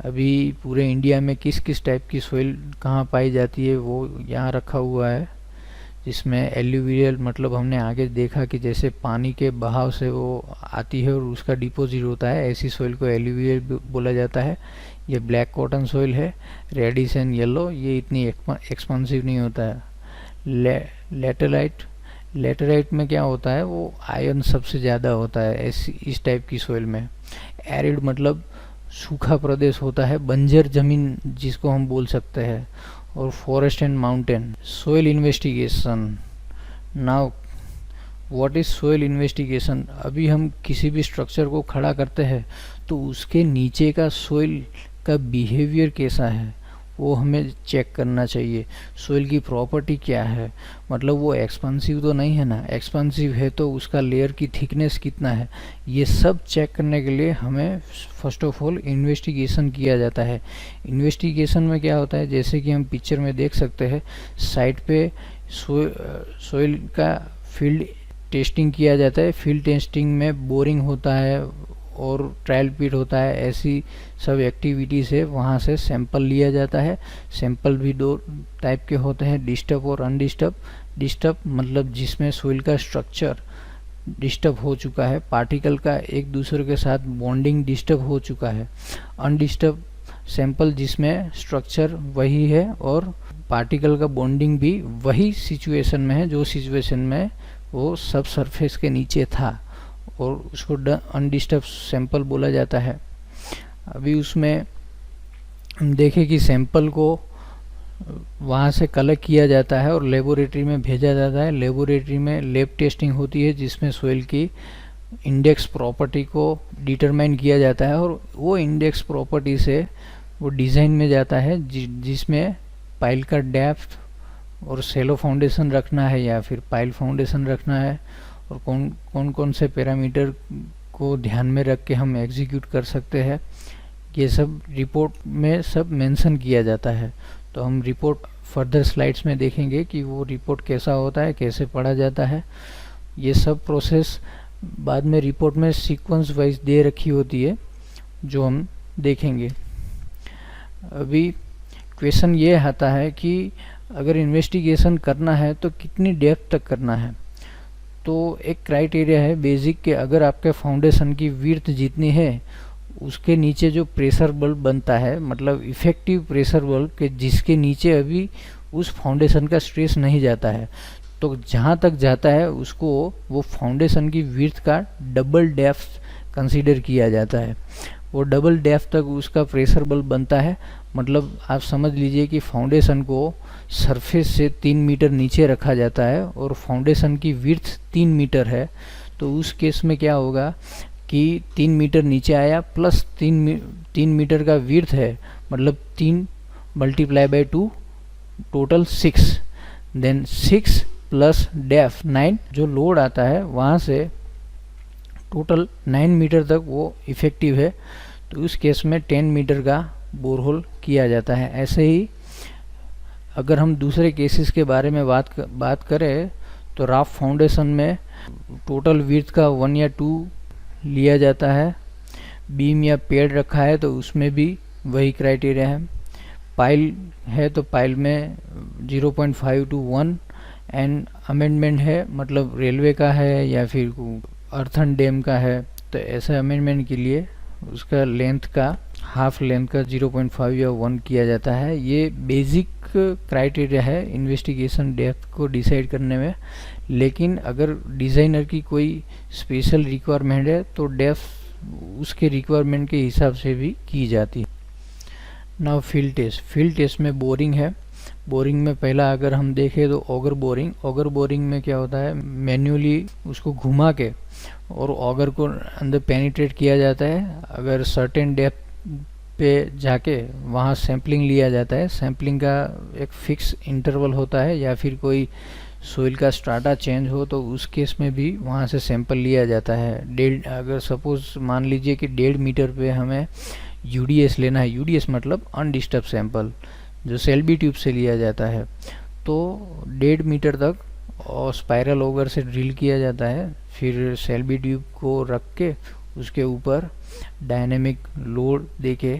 अभी पूरे इंडिया में किस किस टाइप की सोइल कहाँ पाई जाती है वो यहाँ रखा हुआ है, जिसमें एल्यूवियल मतलब हमने आगे देखा कि जैसे पानी के बहाव से वो आती है और उसका डिपॉजिट होता है, ऐसी सोइल को एल्यूवियल बोला जाता है। ये ब्लैक कॉटन सोइल है, रेडिश एंड येलो, ये इतनी एक्सपेंसिव नहीं होता है। लेटेराइट, लेटेराइट में क्या होता है, वो आयरन सबसे ज़्यादा होता है ऐसी इस टाइप की सोइल में। एरिड मतलब सूखा प्रदेश होता है, बंजर जमीन जिसको हम बोल सकते हैं। और forest and mountain. Soil investigation. Now what is soil investigation? अभी हम किसी भी स्ट्रक्चर को खड़ा करते हैं तो उसके नीचे का सोइल का बिहेवियर कैसा है वो हमें चेक करना चाहिए। सोइल की प्रॉपर्टी क्या है, मतलब वो एक्सपेंसिव तो नहीं है ना, एक्सपेंसिव है तो उसका लेयर की थिकनेस कितना है, ये सब चेक करने के लिए हमें फर्स्ट ऑफ ऑल इन्वेस्टिगेशन किया जाता है। इन्वेस्टिगेशन में क्या होता है, जैसे कि हम पिक्चर में देख सकते हैं, साइट पे सोइल का फील्ड टेस्टिंग किया जाता है। फील्ड टेस्टिंग में बोरिंग होता है और ट्रायल पिट होता है, ऐसी सब एक्टिविटीज़ है, वहाँ से सैंपल लिया जाता है। सैंपल भी दो टाइप के होते हैं, डिस्टर्ब और अनडिस्टर्ब। डिस्टर्ब मतलब जिसमें सोइल का स्ट्रक्चर डिस्टर्ब हो चुका है, पार्टिकल का एक दूसरे के साथ बॉन्डिंग डिस्टर्ब हो चुका है। अनडिस्टर्ब सैंपल जिसमें स्ट्रक्चर वही है और पार्टिकल का बॉन्डिंग भी वही सिचुएशन में है जो सिचुएशन में वो सब सरफेस के नीचे था, और उसको अनडिस्टर्ब सैंपल बोला जाता है। अभी उसमें हम देखें कि सैंपल को वहाँ से कलेक्ट किया जाता है और लेबोरेटरी में भेजा जाता है। लेबोरेटरी में लैब टेस्टिंग होती है जिसमें सोइल की इंडेक्स प्रॉपर्टी को डिटरमाइन किया जाता है, और वो इंडेक्स प्रॉपर्टी से वो डिज़ाइन में जाता है जिसमें पाइल का डेप्थ और सेलो फाउंडेशन रखना है या फिर पाइल फाउंडेशन रखना है, और कौन कौन से पैरामीटर को ध्यान में रख के हम एग्जीक्यूट कर सकते हैं, ये सब रिपोर्ट में सब मेंशन किया जाता है। तो हम रिपोर्ट फर्दर स्लाइड्स में देखेंगे कि वो रिपोर्ट कैसा होता है, कैसे पढ़ा जाता है। ये सब प्रोसेस बाद में रिपोर्ट में सीक्वेंस वाइज दे रखी होती है जो हम देखेंगे। अभी क्वेश्चन ये आता है कि अगर इन्वेस्टिगेशन करना है तो कितनी डेप्थ तक करना है। तो एक क्राइटेरिया है बेसिक के, अगर आपके फाउंडेशन की विड्थ जितनी है उसके नीचे जो प्रेशर बल्ब बनता है, मतलब इफेक्टिव प्रेशर बल्ब के जिसके नीचे अभी उस फाउंडेशन का स्ट्रेस नहीं जाता है, तो जहाँ तक जाता है उसको वो फाउंडेशन की विड्थ का डबल डेप्थ कंसीडर किया जाता है। वो डबल डेप्थ तक उसका प्रेशर बल्ब बनता है, मतलब आप समझ लीजिए कि फाउंडेशन को सरफेस से 3 मीटर नीचे रखा जाता है और फाउंडेशन की विड्थ 3 मीटर है। तो उस केस में क्या होगा कि 3 मीटर नीचे आया प्लस 3 मीटर का विड्थ है, मतलब 3 multiply by 2 total 6, then 6 plus depth 9, जो लोड आता है वहाँ से टोटल 9 मीटर तक वो इफेक्टिव है। तो उस केस में 10 मीटर का बोरहोल किया जाता है। ऐसे ही अगर हम दूसरे केसेस के बारे में बात करें तो राफ फाउंडेशन में टोटल विड्थ का 1 या 2 लिया जाता है। बीम या पेड़ रखा है तो उसमें भी वही क्राइटेरिया है। पाइल है तो पाइल में 0.5 to 1, एंड अमेंडमेंट है मतलब रेलवे का है या फिर अर्थन डैम का है, तो ऐसे अमेंडमेंट के लिए उसका लेंथ का हाफ लेंथ का 0.5 या 1 किया जाता है। ये बेसिक क्राइटेरिया है इन्वेस्टिगेशन डेप्थ को डिसाइड करने में, लेकिन अगर डिज़ाइनर की कोई स्पेशल रिक्वायरमेंट है तो डेप्थ उसके रिक्वायरमेंट के हिसाब से भी की जाती है। Now field test. Field test में बोरिंग है। बोरिंग में पहला अगर हम देखें तो ऑगर बोरिंग। ऑगर बोरिंग में क्या होता है, मैन्युअली उसको घुमा के और ऑगर को अंदर पेनिट्रेट किया जाता है। अगर सर्टेन डेप्थ पे जाके वहाँ सैम्पलिंग लिया जाता है। सैम्पलिंग का एक फिक्स इंटरवल होता है, या फिर कोई सोइल का स्ट्राटा चेंज हो तो उस केस में भी वहाँ से सैंपल लिया जाता है। अगर सपोज मान लीजिए कि 1.5 मीटर पे हमें यूडीएस लेना है, यूडीएस मतलब अनडिस्टर्ब सैंपल जो सेल्बी ट्यूब से लिया जाता है, तो 1.5 मीटर तक और स्पाइरल ऑगर से ड्रिल किया जाता है। फिर सेल्बी ट्यूब को रख के उसके ऊपर डायनेमिक लोड देके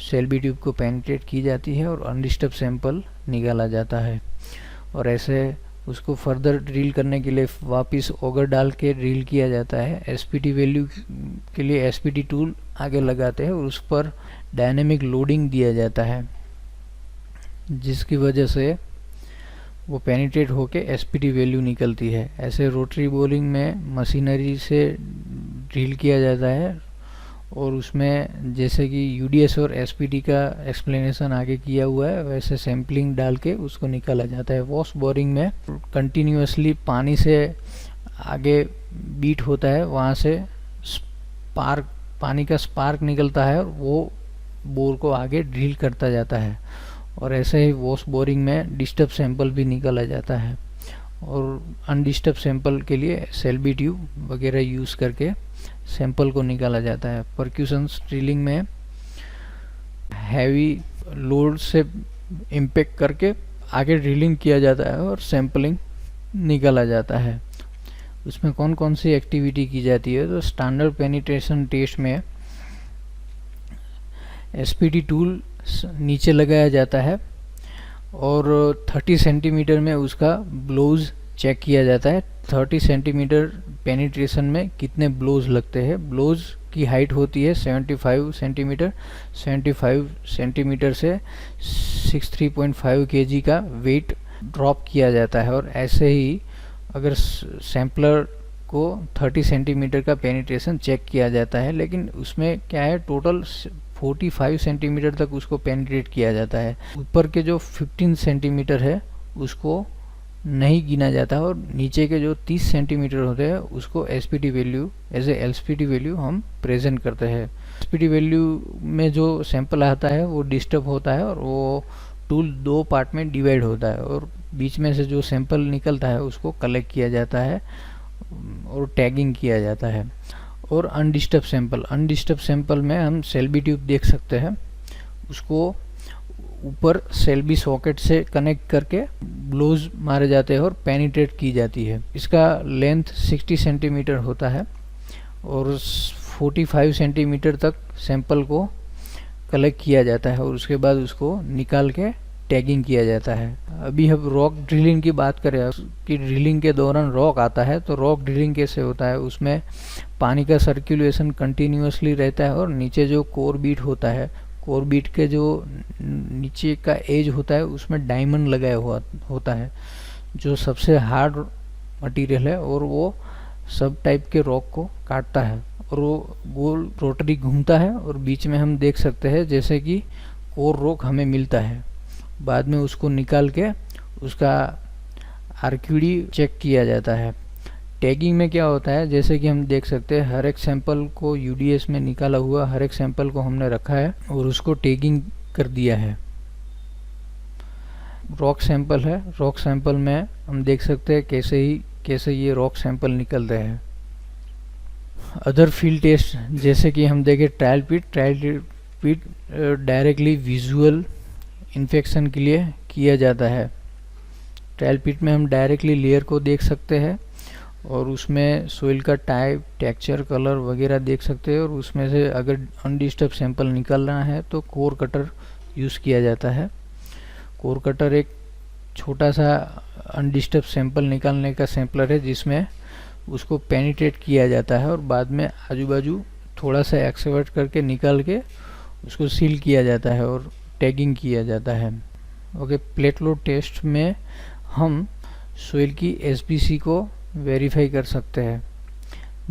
सेल्बी ट्यूब को पेनिट्रेट की जाती है और अनडिस्टर्ब सैंपल निकाला जाता है। और ऐसे उसको फर्दर ड्रिल करने के लिए वापस ऑगर डाल के ड्रिल किया जाता है। एसपीटी वैल्यू के लिए एसपीटी टूल आगे लगाते हैं और उस पर डायनेमिक लोडिंग दिया जाता है, जिसकी वजह से वो पेनिट्रेट होके एसपीटी वैल्यू निकलती है। ऐसे रोटरी बोरिंग में मशीनरी से ड्रिल किया जाता है और उसमें जैसे कि यूडीएस और एसपीटी का एक्सप्लेनेशन आगे किया हुआ है, वैसे सैम्पलिंग डाल के उसको निकाला जाता है। वॉश बोरिंग में कंटिन्यूसली पानी से आगे बीट होता है, वहाँ से स्पार्क, पानी का स्पार्क निकलता है और वो बोर को आगे ड्रिल करता जाता है। और ऐसे ही वॉश बोरिंग में डिस्टर्ब सैंपल भी निकाला जाता है और अनडिस्टर्ब सैंपल के लिए सेल्बी ट्यूब वगैरह यूज़ करके सैंपल को निकाला जाता है। परक्यूशन ड्रिलिंग में हैवी लोड से इम्पैक्ट करके आगे ड्रिलिंग किया जाता है और सैंपलिंग निकाला जाता है। उसमें कौन कौन सी एक्टिविटी की जाती है, तो स्टैंडर्ड पेनिट्रेशन टेस्ट में एसपीटी टूल नीचे लगाया जाता है और 30 सेंटीमीटर में उसका ब्लोज चेक किया जाता है। 30 सेंटीमीटर पेनिट्रेशन में कितने ब्लोज लगते हैं। ब्लोज की हाइट होती है 75 सेंटीमीटर। 75 सेंटीमीटर से 63.5 kg का वेट ड्रॉप किया जाता है। और ऐसे ही अगर सैम्पलर को 30 सेंटीमीटर का पेनिट्रेशन चेक किया जाता है, लेकिन उसमें क्या है, टोटल 45 सेंटीमीटर तक उसको पेनिट्रेट किया जाता है। ऊपर के जो 15 सेंटीमीटर है उसको नहीं गिना जाता और नीचे के जो 30 सेंटीमीटर होते हैं उसको SPT value as a SPT value हम प्रेजेंट करते हैं। एसपीटी वैल्यू में जो सैंपल आता है वो डिस्टर्ब होता है और वो टूल 2 पार्ट में डिवाइड होता है और बीच में से जो सैंपल निकलता है उसको कलेक्ट किया जाता है और टैगिंग किया जाता है। और अनडिस्टर्ब सैंपल में हम सेल्बी ट्यूब देख सकते हैं, उसको ऊपर सेल्बी सॉकेट से कनेक्ट करके ब्लोज मारे जाते हैं और पेनिट्रेट की जाती है। इसका लेंथ 60 सेंटीमीटर होता है और 45 सेंटीमीटर तक सैंपल को कलेक्ट किया जाता है और उसके बाद उसको निकाल के टैगिंग किया जाता है। अभी हम रॉक ड्रिलिंग की बात करें कि ड्रिलिंग के दौरान रॉक आता है, तो रॉक ड्रिलिंग कैसे होता है, उसमें पानी का सर्कुलेशन कंटिन्यूसली रहता है और नीचे जो कोर बीट होता है, कोर बीट के जो नीचे का एज होता है उसमें डायमंड लगाया हुआ होता है जो सबसे हार्ड मटेरियल है और वो सब टाइप के रॉक को काटता है और वो गोल रोटरी घूमता है और बीच में हम देख सकते हैं जैसे कि कोर रॉक हमें मिलता है। बाद में उसको निकाल के उसका आरक्यूडी चेक किया जाता है। टैगिंग में क्या होता है, जैसे कि हम देख सकते हैं हर एक सैंपल को यूडीएस में निकाला हुआ हर एक सैंपल को हमने रखा है और उसको टैगिंग कर दिया है। रॉक सैंपल है, रॉक सैंपल में हम देख सकते हैं कैसे ये रॉक सैंपल निकलते हैं। अदर फील्ड टेस्ट जैसे कि हम देखें ट्रायल पिट डायरेक्टली विजुअल इन्फेक्शन के लिए किया जाता है। ट्रायल पिट में हम डायरेक्टली लेयर को देख सकते हैं और उसमें सोइल का टाइप, टेक्सचर, कलर वगैरह देख सकते हैं और उसमें से अगर अनडिस्टर्ब सैंपल निकलना है तो कोर कटर यूज़ किया जाता है। कोर कटर एक छोटा सा अनडिस्टर्ब सैंपल निकालने का सैंपलर है जिसमें उसको पेनिट्रेट किया जाता है और बाद में आजू बाजू थोड़ा सा एक्सवर्ट करके निकाल के उसको सील किया जाता है और टैगिंग किया जाता है। ओके, प्लेट लोड टेस्ट में हम सोइल की एसबीसी को वेरीफाई कर सकते हैं।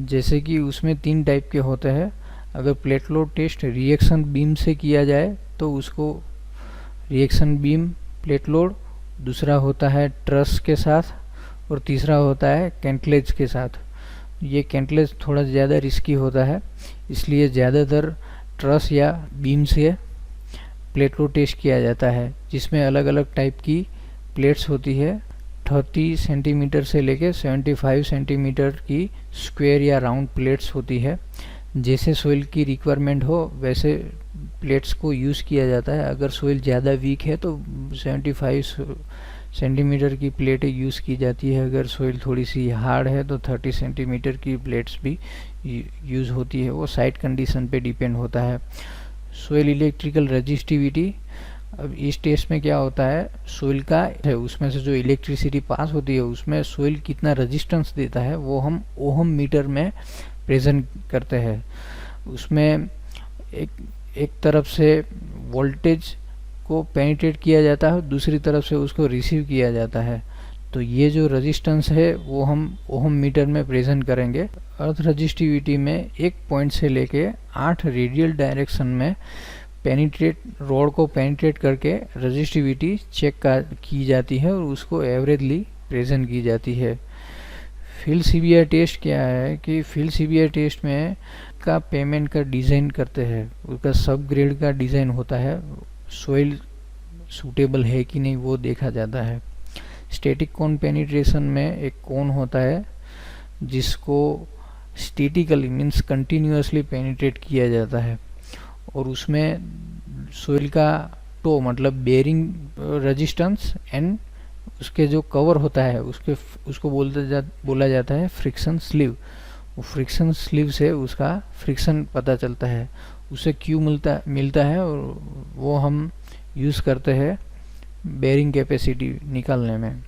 जैसे कि उसमें 3 टाइप के होते हैं। अगर plate load test reaction beam से किया जाए तो उसको रिएक्शन बीम प्लेट लोड, दूसरा होता है ट्रस के साथ और तीसरा होता है कैंटलेज के साथ। ये कैंटलेज थोड़ा ज़्यादा रिस्की होता है, इसलिए ज़्यादातर ट्रस या बीम से प्लेट लोड टेस्ट किया जाता है, जिसमें अलग अलग टाइप की प्लेट्स होती है। 30 सेंटीमीटर से लेके 75 सेंटीमीटर की स्क्वायर या राउंड प्लेट्स होती है। जैसे सोइल की रिक्वायरमेंट हो वैसे प्लेट्स को यूज़ किया जाता है। अगर सोइल ज़्यादा वीक है तो 75 सेंटीमीटर की प्लेटें यूज़ की जाती है। अगर सोइल थोड़ी सी हार्ड है तो 30 सेंटीमीटर की प्लेट्स भी यूज़ होती है। वो साइट कंडीशन पे डिपेंड होता है। Soil electrical resistivity. अब इस टेस्ट में क्या होता है, सोइल का है उसमें से जो इलेक्ट्रिसिटी पास होती है उसमें सोइल कितना रेजिस्टेंस देता है वो हम ओहम मीटर में प्रेजेंट करते हैं। उसमें एक तरफ से वोल्टेज को पेनिट्रेट किया जाता है, दूसरी तरफ से उसको रिसीव किया जाता है। तो ये जो रेजिस्टेंस है वो हम ओहम मीटर में प्रेजेंट करेंगे। अर्थ रेजिस्टिविटी में एक पॉइंट से लेके 8 रेडियल डायरेक्शन में पेनिट्रेट रॉड को पेनिट्रेट करके रेजिस्टिविटी चेक की जाती है और उसको एवरेजली प्रेजेंट की जाती है। फील्ड सीवियर टेस्ट क्या है कि फील्ड सीवियर टेस्ट में का पेमेंट का डिज़ाइन करते हैं, उसका सब ग्रेड का डिज़ाइन होता है, सोइल सूटेबल है कि नहीं वो देखा जाता है। स्टैटिक कोन पेनिट्रेशन में एक कोन होता है जिसको स्टैटिकली मीन्स कंटिन्यूअसली पेनिट्रेट किया जाता है और उसमें सोइल का टो मतलब बेरिंग रेजिस्टेंस एंड उसके जो कवर होता है उसको बोला जाता है फ्रिक्शन स्लीव। वो फ्रिक्शन स्लीव से उसका फ्रिक्शन पता चलता है, उसे क्यू मिलता है और वो हम यूज़ करते हैं बेरिंग कैपेसिटी निकालने में।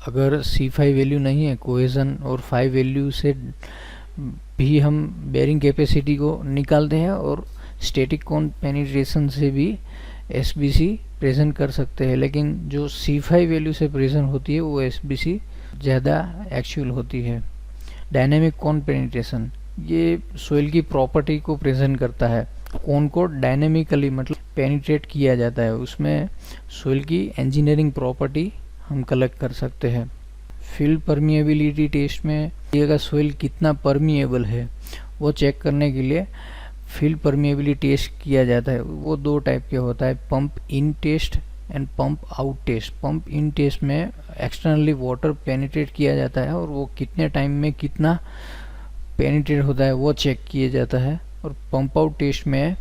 अगर C5 वैल्यू नहीं है कोहेजन और 5 वैल्यू से भी हम बेरिंग कैपेसिटी को निकालते हैं और स्टैटिक कोन पेनिट्रेशन से भी SBC प्रेजेंट कर सकते हैं, लेकिन जो C5 वैल्यू से प्रेजेंट होती है वो SBC ज़्यादा एक्चुअल होती है। डायनेमिक कोन पेनिट्रेशन ये सोइल की प्रॉपर्टी को प्रेजेंट करता है। कोन को डायनेमिकली मतलब पेनिट्रेट किया जाता है, उसमें सोइल की इंजीनियरिंग प्रॉपर्टी हम कलेक्ट कर सकते हैं। फील्ड परमिएबिलिटी टेस्ट में ये सोइल कितना परमिएबल है वो चेक करने के लिए फील्ड परमिएबिलिटी टेस्ट किया जाता है। वो दो टाइप के होता है, pump in test and pump out test. Pump in test में एक्सटर्नली वाटर पेनिट्रेट किया जाता है और वो कितने टाइम में कितना पेनिट्रेट होता है वो चेक किया जाता है। और पंप आउट टेस्ट में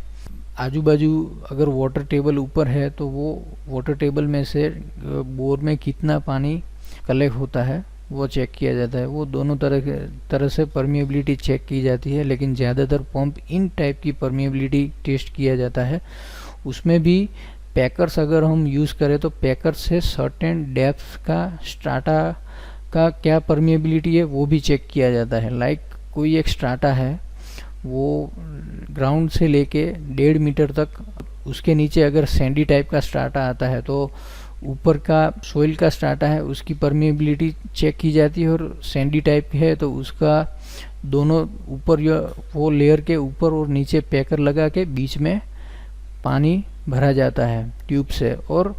आजू बाजू अगर वाटर टेबल ऊपर है तो वो वाटर टेबल में से बोर में कितना पानी कलेक्ट होता है वो चेक किया जाता है। वो दोनों तरह से परमिएबिलिटी चेक की जाती है, लेकिन ज़्यादातर पंप इन टाइप की परमिएबिलिटी टेस्ट किया जाता है। उसमें भी पैकर्स अगर हम यूज़ करें तो पैकर्स से सर्टेन डेप्थ का स्ट्राटा का क्या परमिएबिलिटी है वो भी चेक किया जाता है। लाइक कोई एक स्ट्राटा है वो ग्राउंड से लेके 1.5 मीटर तक, उसके नीचे अगर सैंडी टाइप का स्ट्राटा आता है तो ऊपर का सोइल का स्ट्राटा है उसकी परमिएबिलिटी चेक की जाती है, और सैंडी टाइप है तो उसका दोनों ऊपर वो लेयर के ऊपर और नीचे पैकर लगा के बीच में पानी भरा जाता है ट्यूब से और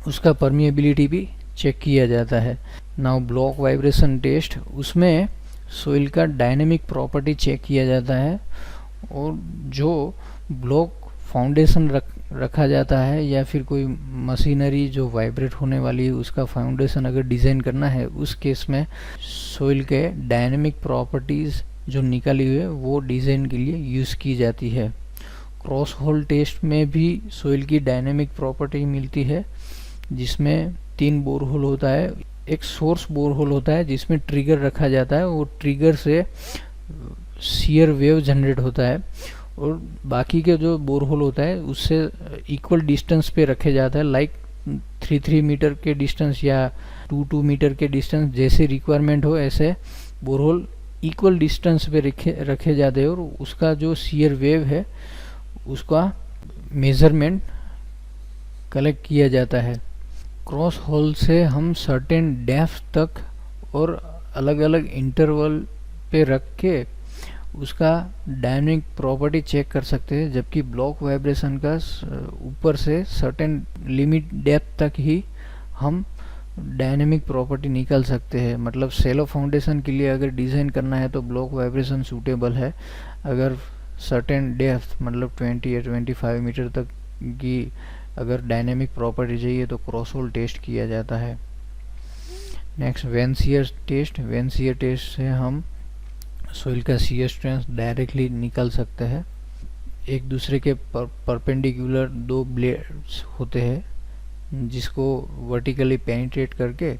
उसका परमिएबिलिटी भी चेक किया जाता है। नाउ ब्लॉक वाइब्रेशन टेस्ट, उसमें सोइल का डायनेमिक प्रॉपर्टी चेक किया जाता है और जो ब्लॉक फाउंडेशन रखा जाता है या फिर कोई मशीनरी जो वाइब्रेट होने वाली है उसका फाउंडेशन अगर डिज़ाइन करना है उस केस में सोइल के डायनेमिक प्रॉपर्टीज़ जो निकाली हुई है वो डिज़ाइन के लिए यूज़ की जाती है। क्रॉस होल टेस्ट में भी सोइल की डायनेमिक प्रॉपर्टी मिलती है, जिसमें 3 बोरहोल होता है। एक सोर्स बोरहोल होता है जिसमें ट्रिगर रखा जाता है, वो ट्रिगर से शियर वेव जनरेट होता है, और बाकी के जो बोरहोल होता है उससे इक्वल डिस्टेंस पे रखे जाता है। लाइक 3 मीटर के डिस्टेंस या 2 मीटर के डिस्टेंस, जैसे रिक्वायरमेंट हो ऐसे बोरहोल इक्वल डिस्टेंस पे रखे जाते हैं और उसका जो शियर वेव है उसका मेजरमेंट कलेक्ट किया जाता है। क्रॉस होल से हम सर्टेन डेप्थ तक और अलग अलग इंटरवल पे रख के उसका डायनेमिक प्रॉपर्टी चेक कर सकते हैं, जबकि ब्लॉक वाइब्रेशन का ऊपर से सर्टेन लिमिट डेप्थ तक ही हम डायनेमिक प्रॉपर्टी निकाल सकते हैं। मतलब सेलो फाउंडेशन के लिए अगर डिज़ाइन करना है तो ब्लॉक वाइब्रेशन सूटेबल है, अगर सर्टेन डेप्थ मतलब 20 या 25 मीटर तक की अगर डायनेमिक प्रॉपर्टी चाहिए तो क्रॉस होल टेस्ट किया जाता है। Next vane shear test. Vane shear test से हम सोइल का शियर स्ट्रेंथ डायरेक्टली निकाल सकते हैं। एक दूसरे के परपेंडिकुलर 2 ब्लेड्स होते हैं जिसको वर्टिकली पेनिट्रेट करके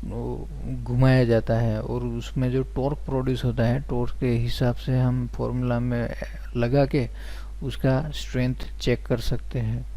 घुमाया जाता है और उसमें जो टॉर्क प्रोड्यूस होता है, टॉर्क के हिसाब से हम फॉर्मूला में लगा के उसका स्ट्रेंथ चेक कर सकते हैं।